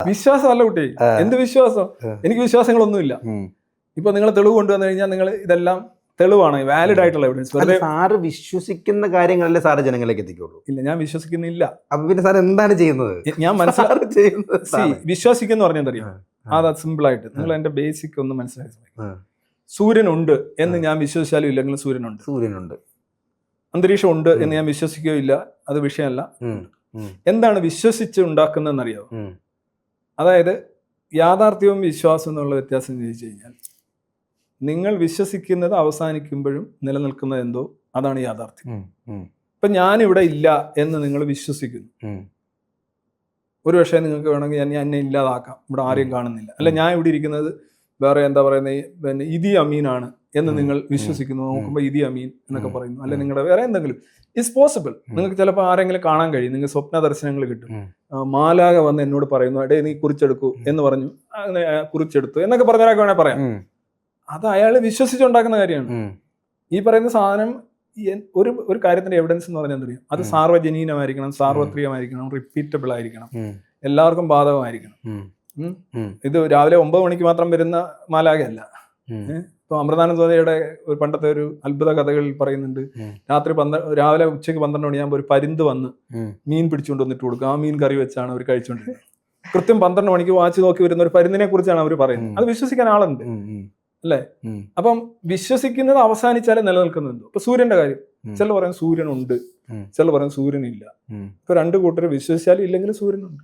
വിശ്വാസമല്ല കുട്ടി, എന്ത് വിശ്വാസം? എനിക്ക് വിശ്വാസങ്ങളൊന്നുമില്ല. ഇപ്പൊ നിങ്ങൾ തെളിവ് കൊണ്ടുവന്നു കഴിഞ്ഞാൽ നിങ്ങൾ ഇതെല്ലാം തെളിവാണ്, വാലിഡ് ആയിട്ടുള്ള എവിഡൻസ്. സാറ് വിശ്വസിക്കുന്ന കാര്യങ്ങളല്ലേ സാറ് ജനങ്ങളിലേക്ക് എത്തിക്കുള്ളൂ? ഇല്ല, ഞാൻ വിശ്വസിക്കുന്നില്ല. അപ്പൊ പിന്നെ സാർ എന്താണ് ചെയ്യുന്നത്? ഞാൻ മനസ്സിലാക്കുന്നത് വിശ്വസിക്കുന്ന പറഞ്ഞറിയാം, അതാ സിമ്പിൾ ആയിട്ട് നിങ്ങൾ എന്റെ ബേസിക് ഒന്ന് മനസ്സിലാക്കി. സൂര്യനുണ്ട് എന്ന് ഞാൻ വിശ്വസിച്ചാലും ഇല്ലെങ്കിലും സൂര്യനുണ്ട്. അന്തരീക്ഷം ഉണ്ട് എന്ന് ഞാൻ വിശ്വസിക്കുകയോ ഇല്ല, അത് വിഷയമല്ല. എന്താണ് വിശ്വസിച്ച് ഉണ്ടാക്കുന്നതെന്നറിയാവോ? അതായത് യാഥാർത്ഥ്യവും വിശ്വാസവും എന്നുള്ള വ്യത്യാസം ചോദിച്ചു കഴിഞ്ഞാൽ, നിങ്ങൾ വിശ്വസിക്കുന്നത് അവസാനിക്കുമ്പോഴും നിലനിൽക്കുന്നത് എന്തോ അതാണ് യാഥാർത്ഥ്യം. ഇപ്പൊ ഞാനിവിടെ ഇല്ല എന്ന് നിങ്ങൾ വിശ്വസിക്കുന്നു. ഒരു പക്ഷേ നിങ്ങൾക്ക് വേണമെങ്കിൽ ഞാൻ എന്നെ ഇല്ലാതാക്കാം, ഇവിടെ ആരെയും കാണുന്നില്ല. അല്ല, ഞാൻ ഇവിടെ ഇരിക്കുന്നത് വേറെ എന്താ പറയുന്നത്, പിന്നെ ഇതി അമീനാണ് എന്ന് നിങ്ങൾ വിശ്വസിക്കുന്നു. നോക്കുമ്പോൾ ഇതി അമീൻ എന്നൊക്കെ പറയുന്നു. അല്ലെ നിങ്ങളുടെ വേറെ എന്തെങ്കിലും ഇറ്റ്സ് പോസിബിൾ. നിങ്ങൾക്ക് ചിലപ്പോൾ ആരെങ്കിലും കാണാൻ കഴിയും, നിങ്ങൾക്ക് സ്വപ്ന ദർശനങ്ങൾ കിട്ടും. മാലാക വന്ന് എന്നോട് പറയുന്നു, എടേ നീ കുറിച്ചെടുക്കൂ എന്ന് പറഞ്ഞു, അങ്ങനെ കുറിച്ചെടുത്തു എന്നൊക്കെ പറഞ്ഞൊക്കെ വേണേൽ പറയാം. അത് അയാൾ വിശ്വസിച്ചുണ്ടാക്കുന്ന കാര്യമാണ്. ഈ പറയുന്ന സാധനം ഒരു കാര്യത്തിന്റെ എവിഡൻസ് എന്ന് പറഞ്ഞാൽ അറിയാം, അത് സാർവജനീനമായിരിക്കണം, സാർവത്രികമായിരിക്കണം, റിപ്പീറ്റബിൾ ആയിരിക്കണം, എല്ലാവർക്കും ബാധകമായിരിക്കണം. ഇത് രാവിലെ 9 മണിക്ക് മാത്രം വരുന്ന മാലാഖയല്ല. ഇപ്പൊ അമൃതാനന്ദയുടെ ഒരു പണ്ടത്തെ ഒരു അത്ഭുത കഥകളിൽ പറയുന്നുണ്ട്, രാവിലെ ഉച്ചയ്ക്ക് 12 മണിയാകുമ്പോൾ ഒരു പരുന്ത് വന്ന് മീൻ പിടിച്ചുകൊണ്ട് വന്നിട്ട് കൊടുക്കും. ആ മീൻ കറി വെച്ചാണ് അവർ കഴിച്ചുകൊണ്ടിരുന്നത്. കൃത്യം 12 മണിക്ക് വാച്ച് നോക്കി വരുന്ന ഒരു പരുന്തിനെ കുറിച്ചാണ് അവർ പറയുന്നത്. അത് വിശ്വസിക്കാൻ ആളുണ്ട് അല്ലേ? അപ്പം വിശ്വസിക്കുന്നത് അവസാനിച്ചാലേ നിലനിൽക്കുന്നുണ്ട്. ഇപ്പൊ സൂര്യന്റെ കാര്യം, ചില പറയും സൂര്യനുണ്ട്, ചില പറയും സൂര്യനില്ല. ഇപ്പൊ 2 കൂട്ടർ വിശ്വസിച്ചാലും ഇല്ലെങ്കിലും സൂര്യനുണ്ട്.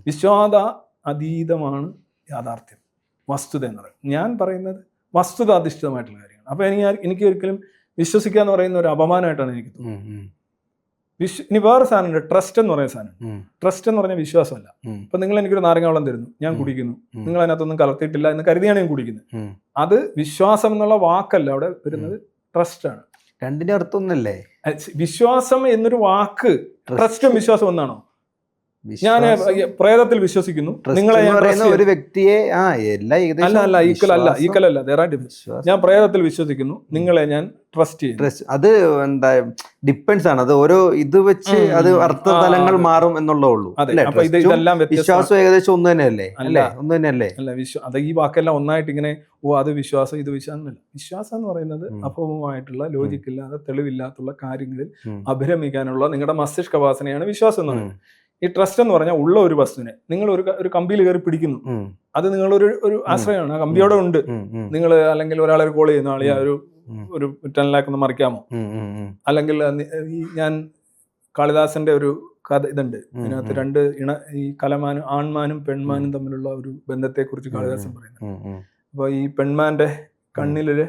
വിശ്വാസ അതീതമാണ് യാഥാർത്ഥ്യം, വസ്തുത എന്ന് പറയുന്നത്. ഞാൻ പറയുന്നത് വസ്തുത അധിഷ്ഠിതമായിട്ടുള്ള കാര്യമാണ്. അപ്പൊ എനിക്ക് ഒരിക്കലും വിശ്വസിക്കുക എന്ന് പറയുന്ന ഒരു അപമാനമായിട്ടാണ് എനിക്ക് തോന്നുന്നത്. ഇനി വേറെ സാധനമുണ്ട്, ട്രസ്റ്റ് എന്ന് പറയുന്ന സാധനം. ട്രസ്റ്റ് എന്ന് പറഞ്ഞാൽ വിശ്വാസമല്ല. ഇപ്പൊ നിങ്ങൾ എനിക്കൊരു നാരങ്ങ വെള്ളം തരുന്നു, ഞാൻ കുടിക്കുന്നു, നിങ്ങൾ അതിനകത്തൊന്നും കലർത്തിയിട്ടില്ല എന്ന് കരുതിയാണ് ഞാൻ കുടിക്കുന്നത്. അത് വിശ്വാസം എന്നുള്ള വാക്കല്ല അവിടെ വരുന്നത്, ട്രസ്റ്റ് ആണ്. രണ്ടിന്റെ അർത്ഥം ഒന്നല്ലേ? വിശ്വാസം എന്നൊരു വാക്ക്, ട്രസ്റ്റും വിശ്വാസം ഒന്നാണോ? ഞാൻ പ്രേതത്തിൽ വിശ്വസിക്കുന്നു, നിങ്ങളെ ഒരു വ്യക്തിയെ ഈക്വൽ അല്ല. ഞാൻ പ്രേതത്തിൽ വിശ്വസിക്കുന്നു, നിങ്ങളെ ഞാൻ ട്രസ്റ്റ് ചെയ്യും. അത് എന്താ ഡിപ്പെൻസ് ആണ്, അത് ഓരോ ഇത് വെച്ച് അത് അർത്ഥതലങ്ങൾ മാറും എന്നുള്ളേ ഉള്ളൂ. വിശ്വാസം ഏകദേശം ഒന്ന് തന്നെയല്ലേ? ഒന്ന് തന്നെയല്ലേ? അല്ല, അത് ഈ വാക്കെല്ലാം ഒന്നായിട്ട് ഇങ്ങനെ അത് വിശ്വാസം ഇത് വിശ്വാസം അല്ല. വിശ്വാസം എന്ന് പറയുന്നത് അഭവമായിട്ടുള്ള, ലോജിക്കില്ലാതെ, തെളിവില്ലാത്തുള്ള കാര്യങ്ങളിൽ അഭിരമിക്കാനുള്ള നിങ്ങളുടെ മസ്തിഷ്ക വാസനയാണ് വിശ്വാസം എന്ന് പറയുന്നത്. ഈ ട്രസ്റ്റ് എന്ന് പറഞ്ഞാൽ ഉള്ള ഒരു വസ്തുവിനെ നിങ്ങൾ ഒരു കമ്പിയിൽ കയറി പിടിക്കുന്നു, അത് നിങ്ങളൊരു ആശ്രയമാണ്, ആ കമ്പിയോടെ ഉണ്ട്. നിങ്ങൾ അല്ലെങ്കിൽ ഒരാളെ കോൾ ചെയ്യുന്ന ആളെ ഒരു 10 lakh ഒന്ന് മറിക്കാമോ? അല്ലെങ്കിൽ ഞാൻ കാളിദാസന്റെ ഒരു കഥ ഇതുണ്ട്, ഇതിനകത്ത് 2 ഈ കലമാനും ആൺമാനും പെൺമാനും തമ്മിലുള്ള ഒരു ബന്ധത്തെ കുറിച്ച് കാളിദാസൻ പറയുന്നത്. അപ്പൊ ഈ പെൺമാന്റെ കണ്ണില്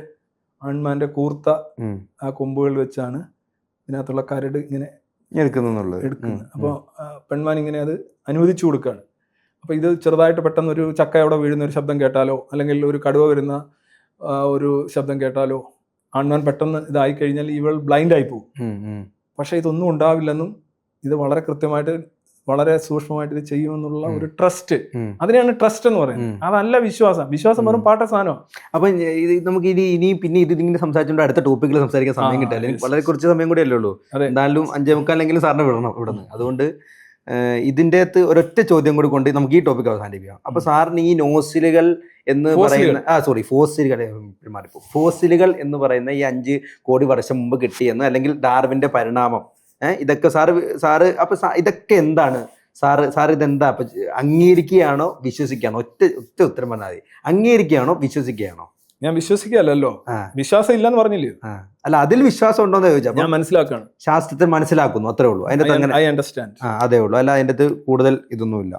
ആൺമാന്റെ കൂർത്ത ആ കൊമ്പുകൾ വെച്ചാണ് ഇതിനകത്തുള്ള കരട് ഇങ്ങനെ എടുക്കുന്നത്. അപ്പൊ പെൺമാൻ ഇങ്ങനെ അത് അനുവദിച്ചു കൊടുക്കുകയാണ്. അപ്പൊ ഇത് ചെറുതായിട്ട് പെട്ടെന്ന് ഒരു ചക്ക അവിടെ വീഴുന്ന ഒരു ശബ്ദം കേട്ടാലോ, അല്ലെങ്കിൽ ഒരു കടുവ വരുന്ന ഒരു ശബ്ദം കേട്ടാലോ, ആൺമാൻ പെട്ടെന്ന് ഇതായി കഴിഞ്ഞാൽ ഇവൾ ബ്ലൈൻഡ് ആയി പോകും. പക്ഷെ ഇതൊന്നും ഉണ്ടാവില്ലെന്നും ഇത് വളരെ കൃത്യമായിട്ട് വളരെ സൂക്ഷ്മമായിട്ട് ഇത് ചെയ്യുമെന്നുള്ള ഒരു ട്രസ്റ്റ്, അതിനെയാണ് ട്രസ്റ്റ് എന്ന് പറയുന്നത്. അതല്ല വിശ്വാസം. വിശ്വാസം വെറും പാട്ട സാധനമാണ്. അപ്പൊ നമുക്ക് ഇനി പിന്നെ ഇതിങ്ങനെ സംസാരിച്ചുകൊണ്ട് അടുത്ത ടോപ്പിക്കിൽ സംസാരിക്കാൻ സമയം കിട്ടില്ല, വളരെ കുറച്ച് സമയം കൂടി അല്ലേ ഉള്ളൂ. എന്തായാലും 5:45 സാറിന് വിടണം ഇവിടുന്ന്. അതുകൊണ്ട് ഇതിൻ്റെ അകത്ത് ഒരൊറ്റ ചോദ്യം കൂടി കൊണ്ട് നമുക്ക് ഈ ടോപ്പിക് അവസാനിപ്പിക്കാം. അപ്പൊ സാറിന് ഈ നോസിലുകൾ എന്ന് പറയുന്ന ഫോസിലുകൾ എന്ന് പറയുന്ന ഈ 5 കോടി വർഷം മുമ്പ് കിട്ടിയെന്ന്, അല്ലെങ്കിൽ ഡാർവിന്റെ പരിണാമം, ഇതൊക്കെ സാറ് അപ്പൊ ഇതൊക്കെ എന്താണ് സാർ ഇതെന്താ? അപ്പൊ അംഗീകരിക്കുകയാണോ വിശ്വസിക്കുകയാണോ? ഒറ്റ ഉത്തരം പറഞ്ഞാൽ മതി. അംഗീകരിക്കുകയാണോ വിശ്വസിക്കുകയാണോ? ഞാൻ വിശ്വസിക്കുകയല്ലോ, വിശ്വാസം ഇല്ലെന്ന് പറഞ്ഞില്ലേ? അല്ല, അതിൽ വിശ്വാസം ഉണ്ടോന്ന് ചോദിച്ചാൽ ഞാൻ മനസ്സിലാക്കാണ്, ശാസ്ത്രത്തിൽ മനസ്സിലാക്കുന്നു, അത്രേ ഉള്ളൂ. അതിന്റെ ഐ അണ്ടർസ്റ്റാൻഡ്. അതേ ഉള്ളൂ, അല്ല അതിൻ്റെ അകത്ത് കൂടുതൽ ഇതൊന്നുമില്ല.